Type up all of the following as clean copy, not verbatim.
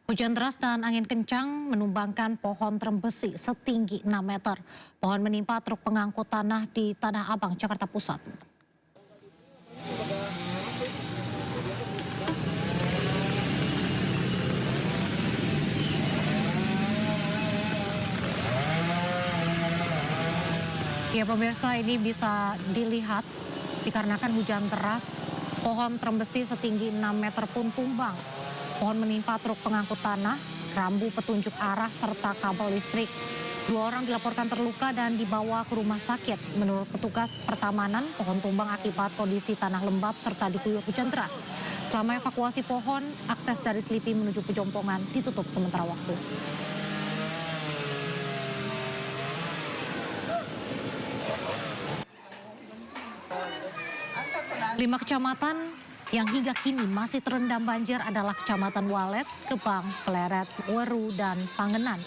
Hujan deras dan angin kencang menumbangkan pohon trembesi setinggi 6 meter. Pohon menimpa truk pengangkut tanah di Tanah Abang, Jakarta Pusat. Ya pemirsa, ini bisa dilihat dikarenakan hujan deras, pohon trembesi setinggi 6 meter pun tumbang. Pohon menimpa truk pengangkut tanah, rambu petunjuk arah, serta kabel listrik. 2 orang dilaporkan terluka dan dibawa ke rumah sakit. Menurut petugas pertamanan, pohon tumbang akibat kondisi tanah lembab serta diguyur hujan deras. Selama evakuasi pohon, akses dari Selipi menuju Pejompongan ditutup sementara waktu. 5 kecamatan yang hingga kini masih terendam banjir adalah Kecamatan Walet, Gebang, Pleret, Weru, dan Pangenan.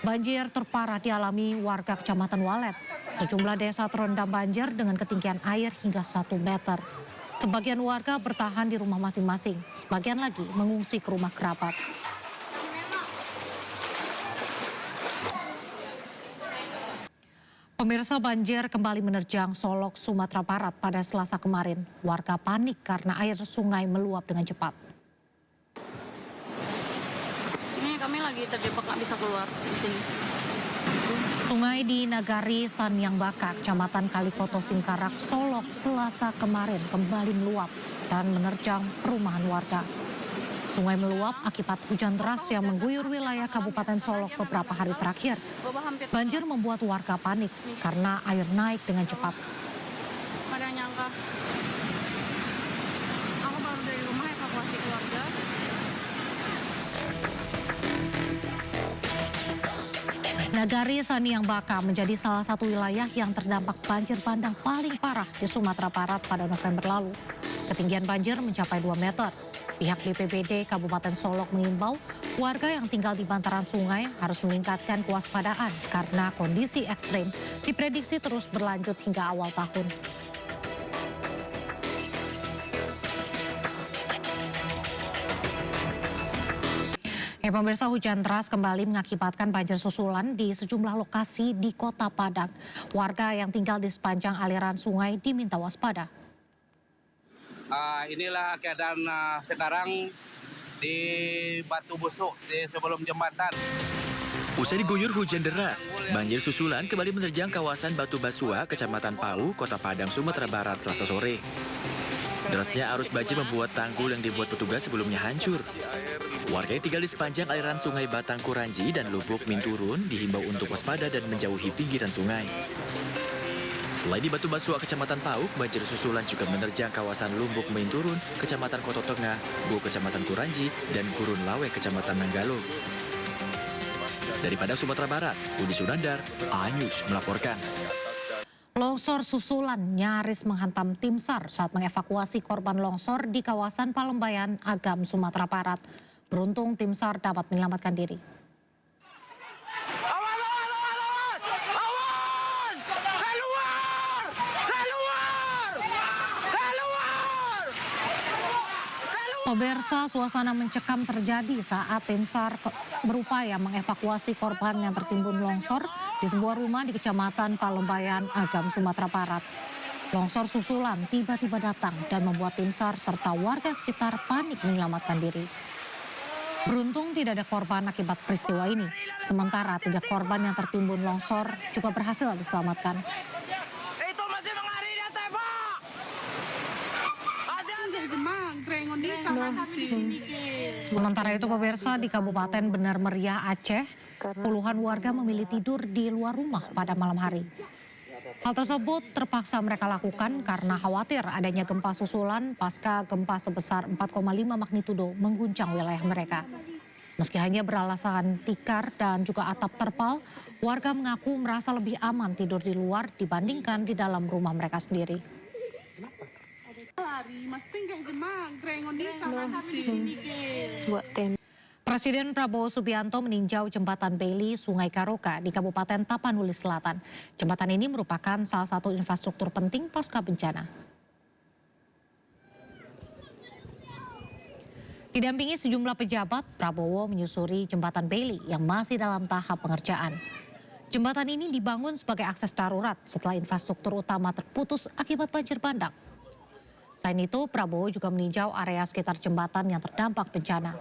Banjir terparah dialami warga Kecamatan Walet. Sejumlah desa terendam banjir dengan ketinggian air hingga 1 meter. Sebagian warga bertahan di rumah masing-masing, sebagian lagi mengungsi ke rumah kerabat. Pemirsa, banjir kembali menerjang Solok, Sumatera Barat pada Selasa kemarin. Warga panik karena air sungai meluap dengan cepat. Ini kami lagi terjebak, nggak bisa keluar di sini. Sungai di Nagari Sanyang Baka, Kecamatan Kalikoto, Singkarak, Solok, Selasa kemarin kembali meluap dan menerjang perumahan warga. Sungai meluap akibat hujan deras yang mengguyur wilayah Kabupaten Solok beberapa hari terakhir. Banjir membuat warga panik karena air naik dengan cepat. Pada nyangka, aku baru dari rumah evakuasi keluarga. Nagari Sanyang Baka menjadi salah satu wilayah yang terdampak banjir bandang paling parah di Sumatera Barat pada November lalu. Ketinggian banjir mencapai 2 meter. Pihak BPBD Kabupaten Solok mengimbau warga yang tinggal di bantaran sungai harus meningkatkan kewaspadaan karena kondisi ekstrim diprediksi terus berlanjut hingga awal tahun. Pemirsa, hujan deras kembali mengakibatkan banjir susulan di sejumlah lokasi di Kota Padang. Warga yang tinggal di sepanjang aliran sungai diminta waspada. Inilah keadaan sekarang di Batu Busuk di sebelum jembatan. Usai diguyur hujan deras, banjir susulan kembali menerjang kawasan Batu Basua, Kecamatan Pau, Kota Padang, Sumatera Barat, Selasa sore. Derasnya arus banjir membuat tanggul yang dibuat petugas sebelumnya hancur. Warga yang tinggal di sepanjang aliran sungai Batang Kuranji dan Lubuk Minturun dihimbau untuk waspada dan menjauhi pinggiran sungai. Selain di Batu Basua, Kecamatan Pauk, banjir susulan juga menerjang kawasan Lumbuk Minturun, Kecamatan Koto Tengah, Bu Kecamatan Kuranji, dan Gurun Lawe, Kecamatan Nanggalo. Dari Padang, Sumatera Barat, Budi Sunandar, A-News melaporkan. Longsor susulan nyaris menghantam tim SAR saat mengevakuasi korban longsor di kawasan Palembayan, Agam, Sumatera Barat. Beruntung tim SAR dapat menyelamatkan diri. Pemirsa, suasana mencekam terjadi saat tim SAR berupaya mengevakuasi korban yang tertimbun longsor di sebuah rumah di Kecamatan Palembayan, Agam, Sumatera Barat. Longsor susulan tiba-tiba datang dan membuat tim SAR serta warga sekitar panik menyelamatkan diri. Beruntung tidak ada korban akibat peristiwa ini. Sementara 3 korban yang tertimbun longsor juga berhasil diselamatkan. Sementara itu pemirsa, di Kabupaten Benar Meriah, Aceh, puluhan warga memilih tidur di luar rumah pada malam hari. Hal tersebut terpaksa mereka lakukan karena khawatir adanya gempa susulan pasca gempa sebesar 4,5 magnitudo mengguncang wilayah mereka. Meski hanya beralasan tikar dan juga atap terpal, warga mengaku merasa lebih aman tidur di luar dibandingkan di dalam rumah mereka sendiri. Presiden Prabowo Subianto meninjau jembatan Bailey Sungai Karoka di Kabupaten Tapanuli Selatan. Jembatan ini merupakan salah satu infrastruktur penting pasca bencana. Didampingi sejumlah pejabat, Prabowo menyusuri jembatan Bailey yang masih dalam tahap pengerjaan. Jembatan ini dibangun sebagai akses darurat setelah infrastruktur utama terputus akibat banjir bandang. Selain itu, Prabowo juga meninjau area sekitar jembatan yang terdampak bencana.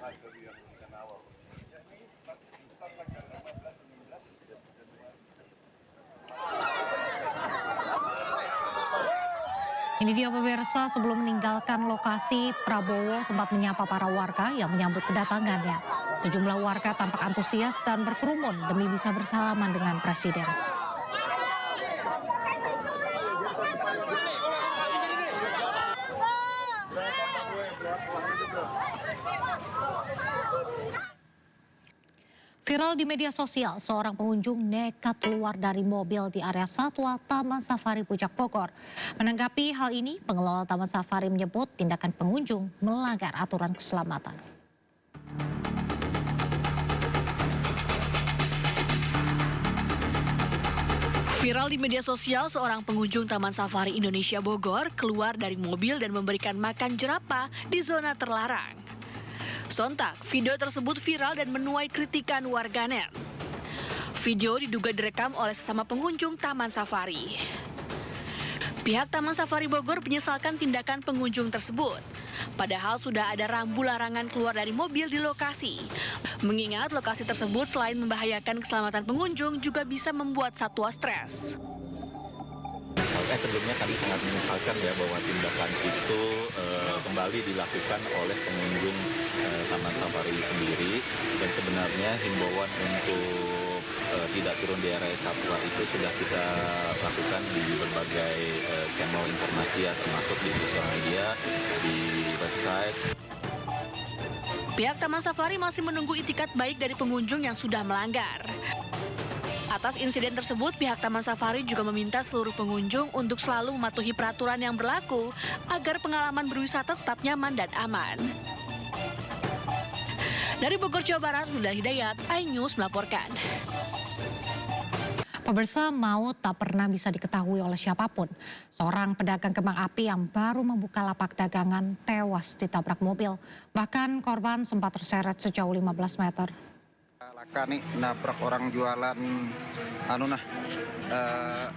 Ini dia pemirsa, sebelum meninggalkan lokasi, Prabowo sempat menyapa para warga yang menyambut kedatangannya. Sejumlah warga tampak antusias dan berkerumun demi bisa bersalaman dengan Presiden. Viral di media sosial, seorang pengunjung nekat keluar dari mobil di area satwa Taman Safari Puncak Bogor. Menanggapi hal ini, pengelola Taman Safari menyebut tindakan pengunjung melanggar aturan keselamatan. Viral di media sosial, seorang pengunjung Taman Safari Indonesia Bogor keluar dari mobil dan memberikan makan jerapah di zona terlarang. Sontak, video tersebut viral dan menuai kritikan warganet. Video diduga direkam oleh sesama pengunjung Taman Safari. Pihak Taman Safari Bogor menyesalkan tindakan pengunjung tersebut. Padahal sudah ada rambu larangan keluar dari mobil di lokasi. Mengingat lokasi tersebut selain membahayakan keselamatan pengunjung juga bisa membuat satwa stres. Sebelumnya kami sangat menyesalkan ya bahwa tindakan itu kembali dilakukan oleh pengunjung Taman Safari sendiri, dan sebenarnya himbauan untuk tidak turun di area satwa itu sudah kita lakukan di berbagai channel informasi ya, termasuk di sosial media, di website. Pihak Taman Safari masih menunggu itikat baik dari pengunjung yang sudah melanggar. Atas insiden tersebut, pihak Taman Safari juga meminta seluruh pengunjung untuk selalu mematuhi peraturan yang berlaku agar pengalaman berwisata tetap nyaman dan aman. Dari Bogor, Jawa Barat, Huda Hidayat, iNews melaporkan. Pemirsa, maut tak pernah bisa diketahui oleh siapapun. Seorang pedagang kembang api yang baru membuka lapak dagangan tewas ditabrak mobil. Bahkan korban sempat terseret sejauh 15 meter. Laka nih nabrak orang jualan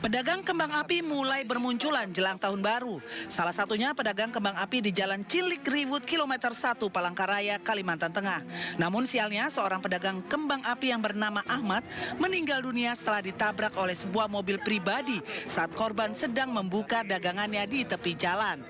Pedagang kembang api mulai bermunculan jelang tahun baru. Salah satunya pedagang kembang api di Jalan Cilik Riwut kilometer 1 Palangkaraya, Kalimantan Tengah. Namun sialnya seorang pedagang kembang api yang bernama Ahmad meninggal dunia setelah ditabrak oleh sebuah mobil pribadi saat korban sedang membuka dagangannya di tepi jalan.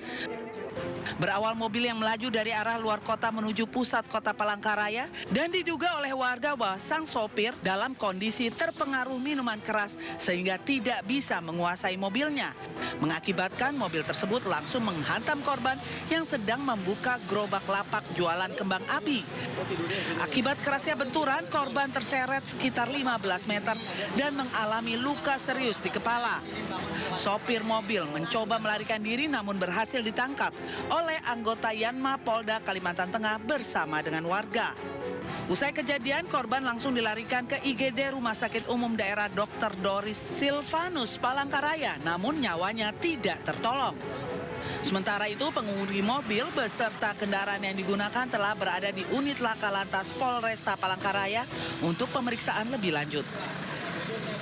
Berawal mobil yang melaju dari arah luar kota menuju pusat kota Palangkaraya dan diduga oleh warga bahwa sang sopir dalam kondisi terpengaruh minuman keras sehingga tidak bisa menguasai mobilnya. Mengakibatkan mobil tersebut langsung menghantam korban yang sedang membuka gerobak lapak jualan kembang api. Akibat kerasnya benturan, korban terseret sekitar 15 meter dan mengalami luka serius di kepala. Sopir mobil mencoba melarikan diri namun berhasil ditangkap oleh anggota Yanma Polda Kalimantan Tengah bersama dengan warga. Usai kejadian, korban langsung dilarikan ke IGD Rumah Sakit Umum Daerah Dr. Doris Silvanus Palangkaraya, namun nyawanya tidak tertolong. Sementara itu, pengemudi mobil beserta kendaraan yang digunakan telah berada di unit Laka Lantas Polresta Palangkaraya untuk pemeriksaan lebih lanjut.